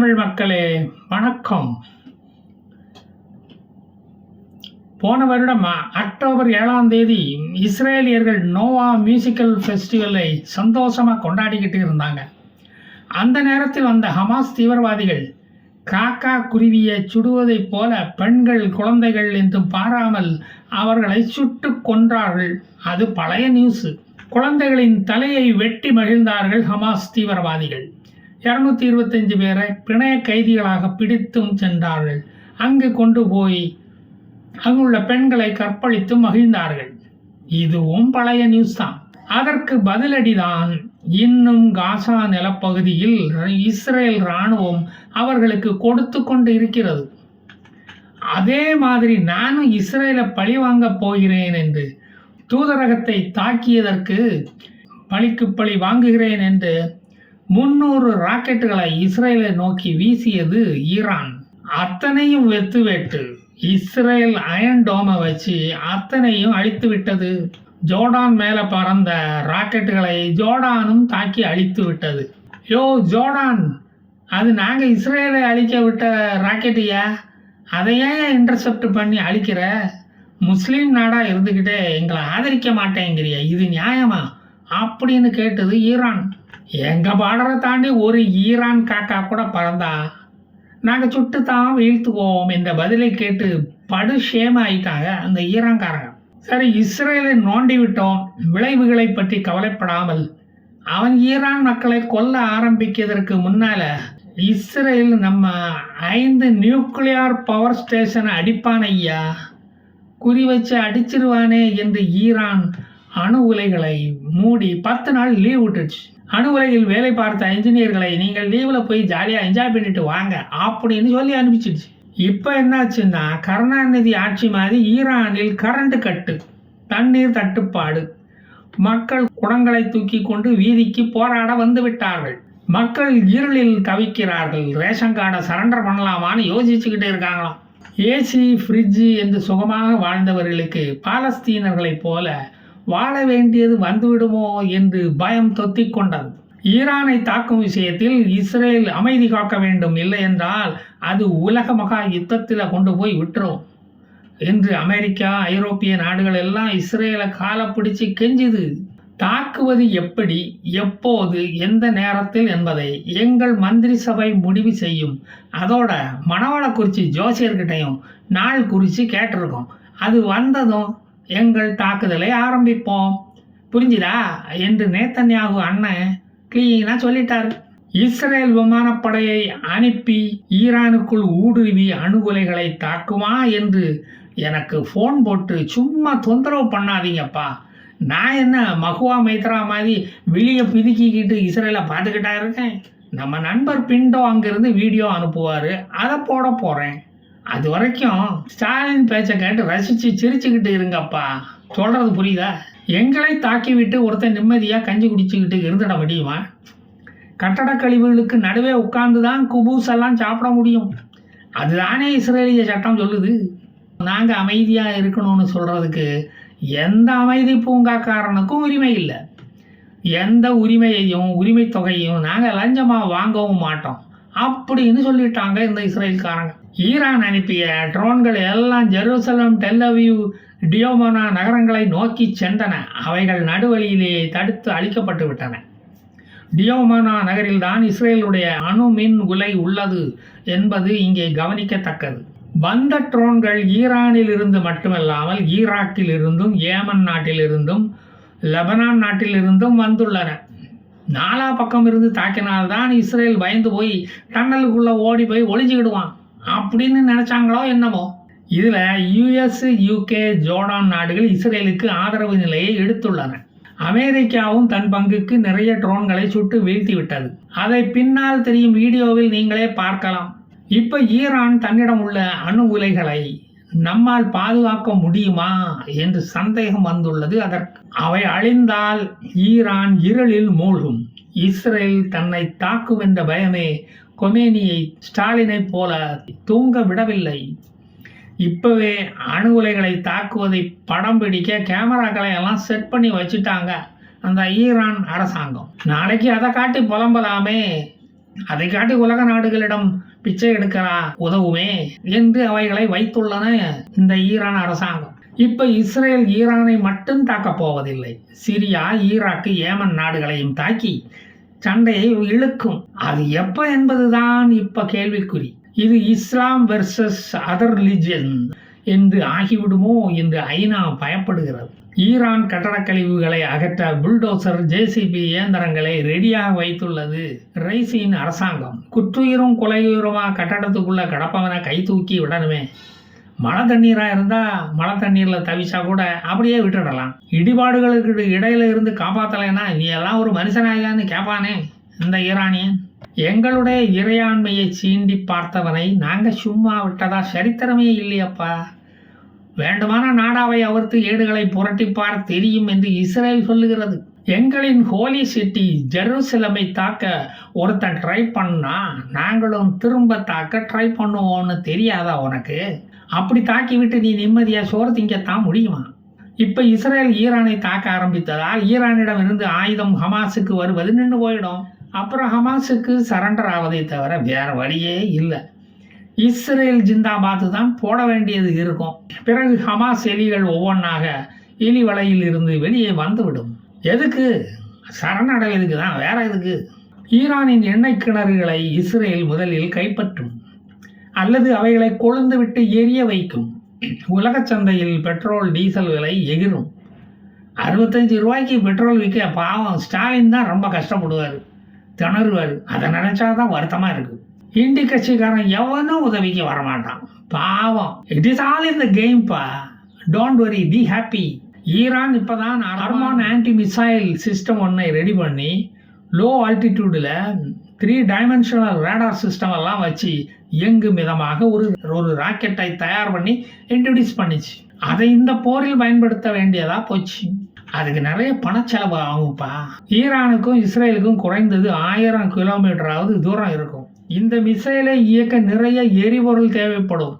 தமிழ் மக்களே வணக்கம். போன வருடம் அக்டோபர் 7ஆம் தேதி இஸ்ரேலியர்கள் நோவா மியூசிக்கல் ஃபெஸ்டிவலை சந்தோஷமாக கொண்டாடிக்கிட்டு இருந்தாங்க. அந்த நேரத்தில் வந்த ஹமாஸ் தீவிரவாதிகள் காக்கா குருவியை சுடுவதைப் போல பெண்கள் குழந்தைகள் என்றும் பாராமல் அவர்களை சுட்டு கொன்றார்கள். அது பழைய நியூஸு. குழந்தைகளின் தலையை வெட்டி மகிழ்ந்தார்கள் ஹமாஸ் தீவிரவாதிகள். 225 பேரை பிணைய கைதிகளாக பிடித்தும் சென்றார்கள். அங்கு கொண்டு போய் அங்குள்ள பெண்களை கற்பழித்து மகிழ்ந்தார்கள். இதுவும் பழைய நியூஸ் தான். அதற்கு பதிலடிதான் இன்னும் காசா நிலப்பகுதியில் இஸ்ரேல் இராணுவம் அவர்களுக்கு கொடுத்து கொண்டு இருக்கிறது. அதே மாதிரி நானும் இஸ்ரேலை பழி வாங்க போகிறேன் என்று தூதரகத்தை தாக்கியதற்கு பழிக்கு பழி வாங்குகிறேன் என்று 300 ராக்கெட்டுகளை இஸ்ரேலை நோக்கி வீசியது ஈரான். அத்தனையும் வெட்டு இஸ்ரேல் அயன் டோமை வச்சு அத்தனையும் அழித்து விட்டது. ஜோர்டான் மேலே பறந்த ராக்கெட்டுகளை ஜோர்டானும் தாக்கி அழித்து விட்டது. ஜோர்டான், அது நாங்கள் இஸ்ரேலை அழிக்க விட்ட ராக்கெட்டுயா, அதையே இன்டர்செப்ட் பண்ணி அழிக்கிற? முஸ்லீம் நாடாக இருந்துக்கிட்டே எங்களை ஆதரிக்க மாட்டேங்கிறிய, இது நியாயமா அப்படின்னு கேட்டது ஈரான். எங்கள் பார்டரை தாண்டி ஒரு ஈரான் காக்கா கூட பறந்தா நாங்கள் சுட்டு தான் வீழ்த்துவோம் என்ற பதிலை கேட்டு படுஷேம ஆயிட்டாங்க அந்த ஈரான்காரங்க. சரி, இஸ்ரேலை நோண்டி விட்டோம், விளைவுகளை பற்றி கவலைப்படாமல் அவன் ஈரான் மக்களை கொல்ல ஆரம்பிக்கிறதுக்கு முன்னால் இஸ்ரேல் நம்ம 5 நியூக்ளியர் பவர் ஸ்டேஷனை அடிப்பான் ஐயா, குறி வச்சு அடிச்சிருவானே என்று ஈரான் அணு உலைகளை மூடி 10 நாள் லீவ் விட்டுச்சு. அணு உலையில் வேலை பார்த்த இன்ஜினியர்களை நீங்கள் லீவில் போய் ஜாலியாக என்ஜாய் பண்ணிட்டு வாங்க அப்படின்னு சொல்லி அனுப்பிச்சிடுச்சு. இப்போ என்னாச்சுன்னா, கருணாநிதி ஆட்சி மாதிரி ஈரானில் கரண்ட் கட்டு, தண்ணீர் தட்டுப்பாடு, மக்கள் குடங்களை தூக்கி கொண்டு வீதிக்கு போராட வந்து விட்டார்கள். மக்கள் இருளில் தவிக்கிறார்கள். ரேஷன் கார்டை சரண்டர் பண்ணலாமான்னு யோசிச்சுக்கிட்டே இருக்காங்களாம். ஏசி ஃப்ரிட்ஜு என்று சுகமாக வாழ்ந்தவர்களுக்கு பாலஸ்தீனர்களைப் போல வாழ வேண்டியது வந்துவிடுமோ என்று பயம் தொத்திக் கொண்டது. ஈரானை தாக்கும் விஷயத்தில் இஸ்ரேல் அமைதி காக்க வேண்டும், இல்லை என்றால் அது உலக மகா யுத்தத்தில் கொண்டு போய் விட்டுரும் என்று அமெரிக்கா, ஐரோப்பிய நாடுகள் எல்லாம் இஸ்ரேலை காலை பிடிச்சு கெஞ்சுது. தாக்குவது எப்படி, எப்போது, எந்த நேரத்தில் என்பதை எங்கள் மந்திரி சபை முடிவு செய்யும். அதோட மணவாளக்குறிச்சி ஜோசியர்கிட்டையும் நாள் குறித்து கேட்டிருக்கோம். அது வந்ததும் எங்கள் தாக்குதலை ஆரம்பிப்போம், புரிஞ்சுதா என்று நேத்தன்யாகு அண்ணன் கிளீனாக சொல்லிட்டார். இஸ்ரேல் விமானப்படையை அனுப்பி ஈரானுக்குள் ஊடுருவி அணுகுலைகளை தாக்குமா என்று எனக்கு ஃபோன் போட்டு சும்மா தொந்தரவு பண்ணாதீங்கப்பா. நான் என்ன மகுவா மைத்ரா மாதிரி வெளியே பிதுக்கிக்கிட்டு இஸ்ரேலை பார்த்துக்கிட்டா இருக்கேன். நம்ம நண்பர் பிண்டோ அங்கேருந்து வீடியோ அனுப்புவார், அதை போட போகிறேன். அது வரைக்கும் ஸ்டாலின் பேச்சை கேட்டு ரசித்து சிரிச்சுக்கிட்டு இருங்கப்பா. சொல்கிறது புரியுதா? எங்களை தாக்கிவிட்டு ஒருத்தன் நிம்மதியாக கஞ்சி குடிச்சுக்கிட்டு இருந்துட முடியுமா? கட்டட கழிவுகளுக்கு நடுவே உட்கார்ந்து தான் குபூஸ் எல்லாம் சாப்பிட முடியும். அதுதானே இஸ்ரேலிய சட்டம் சொல்லுது. நாங்கள் அமைதியாக இருக்கணும்னு சொல்கிறதுக்கு எந்த அமைதி பூங்காக்காரனுக்கும் உரிமை இல்லை. எந்த உரிமையையும் உரிமை தொகையையும் நாங்கள் லஞ்சமாக வாங்கவும் மாட்டோம் அப்படின்னு சொல்லிட்டாங்க இந்த இஸ்ரேல்காரங்க. ஈரான் அனுப்பிய ட்ரோன்கள் எல்லாம் ஜெருசலம், டெல்லவிவ், டியோமோனா நகரங்களை நோக்கி சென்றன. அவைகள் நடுவழியிலேயே தடுத்து அழிக்கப்பட்டு விட்டன. டியோமோனா நகரில் தான் இஸ்ரேலுடைய அணு மின் உலை உள்ளது என்பது இங்கே கவனிக்கத்தக்கது. வந்த ட்ரோன்கள் ஈரானில் இருந்து மட்டுமல்லாமல் ஈராக்கில் இருந்தும், ஏமன் நாட்டிலிருந்தும், லெபனான் நாட்டிலிருந்தும் வந்துள்ளன. நாலா பக்கம் இருந்து தாக்கினால்தான் இஸ்ரேல் பயந்து போய் டன்னலுக்குள்ளே ஓடி போய் ஒளிஞ்சுக்கிடுவான் அப்படின்னு நினைச்சாங்களோ என்னமோ. இதில் யுஎஸ், யூகே, ஜோர்டான் நாடுகள் இஸ்ரேலுக்கு ஆதரவு நிலையை எடுத்துள்ளன. அமெரிக்காவும் தன் பங்குக்கு நிறைய ட்ரோன்களை சுட்டு வீழ்த்தி விட்டது. அதை பின்னால் தெரியும் வீடியோவில் நீங்களே பார்க்கலாம். இப்போ ஈரான் தன்னிடம் உள்ள அணு உலைகளை நம்மால் பாதுகாக்க முடியுமா என்று சந்தேகம் வந்துள்ளது. அதற்கு அவை அழிந்தால் ஈரான் இருளில் மூழ்கும். இஸ்ரேல் தன்னை தாக்கும் என்ற பயமே கொமேனியை ஸ்டாலினை போல தூங்க விடவில்லை. இப்பவே அணு உலைகளை தாக்குவதை படம் பிடிக்க கேமராக்களை எல்லாம் செட் பண்ணி வச்சுட்டாங்க அந்த ஈரான் அரசாங்கம். நாளைக்கு அதை காட்டி புலம்பலாமே, அதை காட்டி உலக நாடுகளிடம் பிச்சை எடுக்கிறா உதவுமே என்று அவைகளை வைத்துள்ளன இந்த ஈரான் அரசாங்கம். இப்ப இஸ்ரேல் ஈரானை மட்டும் தாக்கப் போவதில்லை, சிரியா, ஈராக்கு, ஏமன் நாடுகளையும் தாக்கி சண்டையை இழுக்கும். அது எப்ப என்பதுதான் இப்ப கேள்விக்குறி. இது இஸ்லாம் வெர்சஸ் அதர் ரிலிஜன் என்று ஆகிவிடுமோ என்று ஐநா பயப்படுகிறது. ஈரான் கட்டடக் கழிவுகளை அகற்ற புல்டோசர், ஜேசிபி இயந்திரங்களை ரெடியாக வைத்துள்ளது ரைசியின் அரசாங்கம். குற்றுயிரும் கொலையுயிருமா கட்டடத்துக்குள்ள கிடப்பவனை கை தூக்கி விடணுமே. மழை தண்ணீரா இருந்தா மழை தண்ணீர்ல தவிச்சா கூட அப்படியே விட்டுடலாம். இடிபாடுகளுக்கு இடையில இருந்து காப்பாத்தலைன்னா நீ எல்லாம் ஒரு மனுஷனாயான்னு கேட்பானே இந்த ஈரானியன். எங்களுடைய இறையாண்மையை சீண்டி பார்த்தவனை நாங்க சும்மா விட்டதா சரித்திரமே இல்லையப்பா. வேண்டுமான நாடாவை அவர்த்து ஏடுகளை புரட்டிப்பார் தெரியும் என்று இஸ்ரேல் சொல்லுகிறது. எங்களின் ஹோலி சிட்டி ஜெருசலமை தாக்க ஒருத்தன் ட்ரை பண்ணா நாங்களும் திரும்ப தாக்க ட்ரை பண்ணுவோம்னு தெரியாதா உனக்கு? அப்படி தாக்கிவிட்டு நீ நிம்மதியா சோறு திங்கத்தான் முடியுமா? இப்ப இஸ்ரேல் ஈரானை தாக்க ஆரம்பித்ததால் ஈரானிடம் இருந்து ஆயுதம் ஹமாஸுக்கு வருவது நின்று போயிடும். அப்புறம் ஹமாஸுக்கு சரண்டர் ஆவதை தவிர வேற வழியே இல்லை. இஸ்ரேல் ஜிந்தாபாத் தான் போட வேண்டியது இருக்கும். பிறகு ஹமாஸ் எலிகள் ஒவ்வொன்றாக எலி வலையில் இருந்து வெளியே வந்துவிடும். எதுக்கு? சரணடைவதுக்கு தான், வேற எதுக்கு? ஈரானின் எண்ணெய் கிணறுகளை இஸ்ரேல் முதலில் கைப்பற்றும் அல்லது அவைகளை கொழுந்து விட்டு எரிய வைக்கும். உலக சந்தையில் பெட்ரோல் டீசல் விலை எகிரும். 65 ரூபாய்க்கு பெட்ரோல் விற்க பாவம் ஸ்டாலின் தான் ரொம்ப கஷ்டப்படுவார், திணறுவார். அதை நினைச்சாதான் வருத்தமா இருக்கு. இண்டி கட்சிக்காரன் எவனும் உதவிக்கு வரமாட்டான் பாவம். It is all in the game பா, don't worry, be happy. Iran இப்பதான் அர்மான் ஆன்டி மிசைல் சிஸ்டம் ஒன்றை ரெடி பண்ணி லோ ஆல்டிடியூடில் 3 டைமென்ஷனல் ரேடார் சிஸ்டம் எல்லாம் வச்சு இயங்கும் விதமாக ஒரு ராக்கெட்டை தயார் பண்ணி இன்ட்ரடியூஸ் பண்ணிச்சு. அதை இந்த போரில் பயன்படுத்த வேண்டியதா போச்சு. அதுக்கு நிறைய பணச்செலவு ஆகும்ப்பா. ஈரானுக்கும் இஸ்ரேலுக்கும் குறைந்தது 1000 கிலோமீட்டராவது தூரம் இருக்கும். இந்த மிசைலை இயக்க நிறைய எரிபொருள் தேவைப்படும்.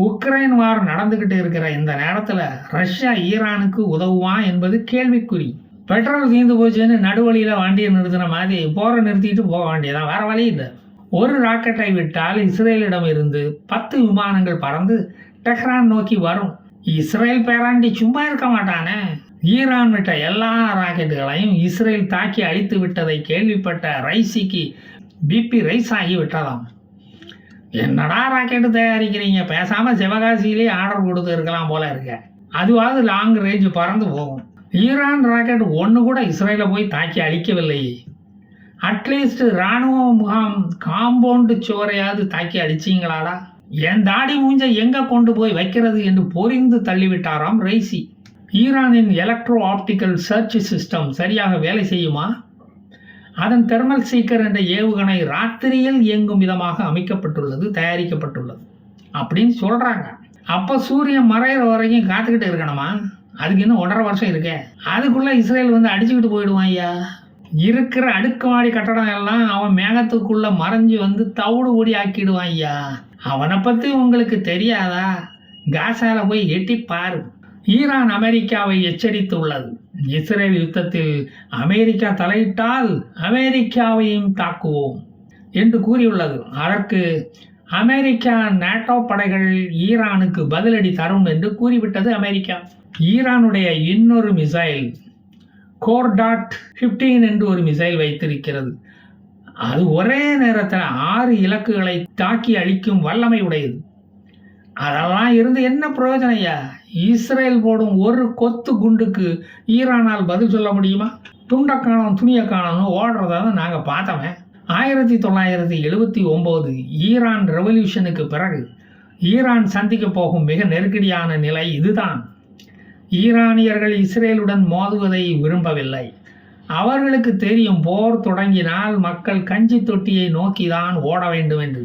உக்ரைன் வார் நடந்துகிட்டு இருக்கிற இந்த நேரத்தில் ரஷ்யா ஈரானுக்கு உதவுமா என்பது கேள்விக்குறி. பெட்ரோல் தீர்ந்து போச்சுன்னு நடுவழியில் வண்டியை நிறுத்தின மாதிரி போரை நிறுத்திட்டு போக வேண்டியதான், வேற வழி இல்லை. ஒரு ராக்கெட்டை விட்டால் இஸ்ரேலிடம் இருந்து 10 விமானங்கள் பறந்து டெஹ்ரான் நோக்கி வரும். இஸ்ரேல் பேராண்டி சும்மா இருக்க மாட்டானே. ஈரான் விட்ட எல்லா ராக்கெட்டுகளையும் இஸ்ரேல் தாக்கி அழித்து விட்டதை கேள்விப்பட்ட ரைசிக்கு பிபி ரைஸ் ஆகி விட்டதாம். என்னடா ராக்கெட்டு தயாரிக்கிறீங்க, பேசாம சிவகாசியிலே ஆர்டர் கொடுத்து இருக்கலாம் போல இருக்க. அதுவாவது லாங் ரேஞ்ச் பறந்து போகும். ஈரான் ராக்கெட் ஒன்று கூட இஸ்ரேலை போய் தாக்கி அழிக்கவில்லை. அட்லீஸ்ட் இராணுவ முகாம் காம்பவுண்டு சுவரையாவது தாக்கி அடிச்சிங்களாடா? என் தாடி மூஞ்ச எங்க கொண்டு போய் வைக்கிறது என்று பொறிந்து தள்ளிவிட்டாராம் ரைசி. ஈரானின் எலக்ட்ரோ ஆப்டிக்கல் சர்ச் சிஸ்டம் சரியாக வேலை செய்யுமா? அதன் தெர்மல் சீக்கர் என்ற ஏவுகணை ராத்திரியில் இயங்கும் விதமாக அமைக்கப்பட்டுள்ளது, தயாரிக்கப்பட்டுள்ளது அப்படின்னு சொல்றாங்க. அப்ப சூரியன் மறையிற வரைக்கும் காத்துக்கிட்டு இருக்கணுமா? அதுக்கு இன்னும் 1.5 வருஷம் இருக்கே. அதுக்குள்ள இஸ்ரேல் வந்து அடிச்சுக்கிட்டு போயிடுவான் ஐயா. இருக்கிற அடுக்குமாடி கட்டடம் எல்லாம் அவன் மேகத்துக்குள்ள மறைஞ்சு வந்து தவிடு ஓடி ஆக்கிடுவான் ஐயா. அவனை பத்தி உங்களுக்கு தெரியாதா? காசால போய் எட்டி பாரு. ஈரான் அமெரிக்காவை எச்சரித்துள்ளது. இஸ்ரேல் யுத்தத்தில் அமெரிக்கா தலையிட்டால் அமெரிக்காவையும் தாக்குவோம் என்று கூறியுள்ளது. அதற்கு அமெரிக்கா நேட்டோ படைகள் ஈரானுக்கு பதிலடி தரும் என்று கூறிவிட்டது அமெரிக்கா. ஈரானுடைய இன்னொரு மிசைல் கோர்டாட்-15 என்று ஒரு மிசைல் வைத்திருக்கிறது. அது ஒரே நேரத்தில் 6 இலக்குகளை தாக்கி அழிக்கும் வல்லமை உடையது. அதெல்லாம் இருந்து என்ன பிரயோஜனம் ஐயா? இஸ்ரேல் போடும் ஒரு கொத்து குண்டுக்கு ஈரானால் பதில் சொல்ல முடியுமா? துண்டை காணும் துணியை காணும்னு ஓடுறத நாங்கள் பார்த்தோமே. 1979 ஈரான் ரெவல்யூஷனுக்கு பிறகு ஈரான் சந்திக்க போகும் மிக நெருக்கடியான நிலை இதுதான். ஈரானியர்கள் இஸ்ரேலுடன் மோதுவதை விரும்பவில்லை. அவர்களுக்கு தெரியும் போர் தொடங்கினால் மக்கள் கஞ்சி தொட்டியை நோக்கிதான் ஓட வேண்டும் என்று.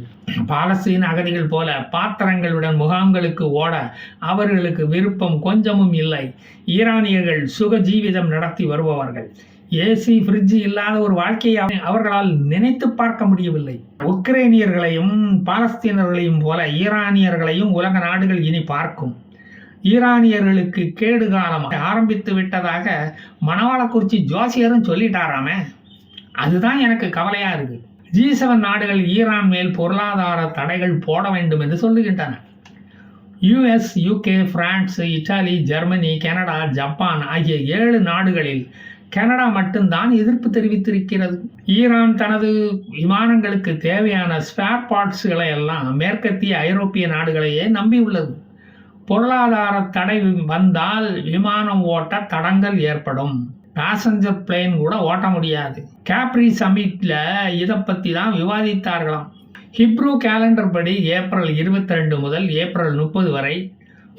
பாலஸ்தீன அகதிகள் போல பாத்திரங்களுடன் முகாம்களுக்கு ஓட அவர்களுக்கு விருப்பம் கொஞ்சமும் இல்லை. ஈரானியர்கள் சுக ஜீவிதம் நடத்தி வருபவர்கள். ஏசி ஃப்ரிட்ஜ் இல்லாத ஒரு வாழ்க்கையை அவர்களால் நினைத்து பார்க்க முடியவில்லை. உக்ரைனியர்களையும் பாலஸ்தீனர்களையும் போல ஈரானியர்களையும் உலக நாடுகள் இனி பார்க்கும். ஈரானியர்களுக்கு கேடு காலம் ஆரம்பித்து விட்டதாக மணவாளக்குறிச்சி ஜோசியரும் சொல்லிட்டாராமே. அதுதான் எனக்கு கவலையா இருக்கு. G7 நாடுகள் ஈரான் மேல் பொருளாதார தடைகள் போட வேண்டும் என்று சொல்லுகின்றன. US, UK, France, Italy, Germany, Canada, Japan ஆகிய 7 நாடுகளில் கனடா மட்டும்தான் எதிர்ப்பு தெரிவித்திருக்கிறது. ஈரான் தனது விமானங்களுக்கு தேவையான ஸ்பேர் பார்ட்ஸ்களை எல்லாம் மேற்கத்திய ஐரோப்பிய நாடுகளையே நம்பியுள்ளது. பொருளாதார தடை வந்தால் விமானம் ஓட்ட தடங்கல் ஏற்படும். பேசஞ்சர் பிளேன் கூட ஓட்ட முடியாது. கேப்ரி சமிட்ல இதை பற்றி தான் விவாதித்தார்களாம். ஹிப்ரூ கேலண்டர் படி ஏப்ரல் 22 முதல் ஏப்ரல் 30 வரை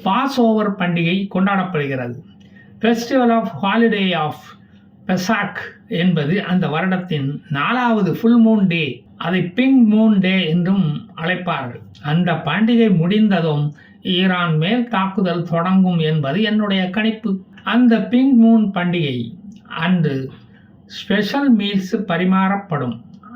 பாஸ் ஓவர் பண்டிகை கொண்டாடப்படுகிறது. Festival of holiday of Pesach என்பது அந்த வருடத்தின் 4வது ஃபுல் மூன் டே. அதை பிங்க் மூன் டே என்றும் அழைப்பார்கள். அந்த பண்டிகை முடிந்ததும் ஈரான் மேல் தாக்குதல் தொடங்கும் என்பது என்னுடைய கணிப்பு. அந்த பிங்க் மூன் பண்டிகை அன்று ஸ்பெஷல் மீல்ஸ் பரிமாறப்படும்.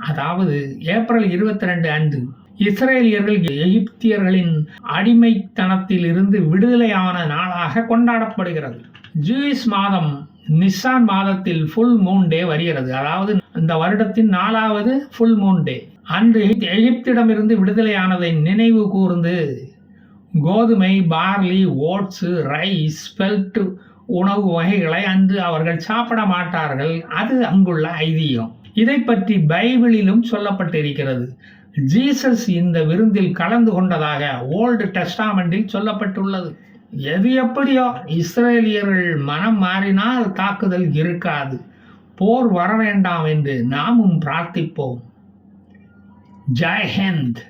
அதாவது ஏப்ரல் 22 அன்று இஸ்ரேலியர்கள் எகிப்தியர்களின் அடிமைத்தனத்தில் இருந்து விடுதலையான நாளாக கொண்டாடப்படுகிறது. ஜூயிஷ் மாதம் நிசான் மாதத்தில் ஃபுல் மூன் டே வருகிறது. அதாவது இந்த வருடத்தின் 4வது ஃபுல் மூன் டே. அன்று எகிப்திடமிருந்து விடுதலையானதை நினைவு கூர்ந்து கோதுமை, பார்லி, ஓட்ஸு, ரைஸ், ஸ்பெல்ட் உணவு வகைகளை அன்று அவர்கள் சாப்பிட மாட்டார்கள். அது அங்குள்ள ஐதீகம். இதை பற்றி பைபிளிலும் சொல்லப்பட்டிருக்கிறது. ஜீசஸ் இந்த விருந்தில் கலந்து கொண்டதாக ஓல்டு டெஸ்டாமெண்டில் சொல்லப்பட்டுள்ளது. எது எப்படியோ இஸ்ரேலியர்கள் மனம் மாறினால் தாக்குதல் இருக்காது. போர் வர வேண்டாம் என்று நாமும் பிரார்த்திப்போம். ஜெய் ஹிந்த்.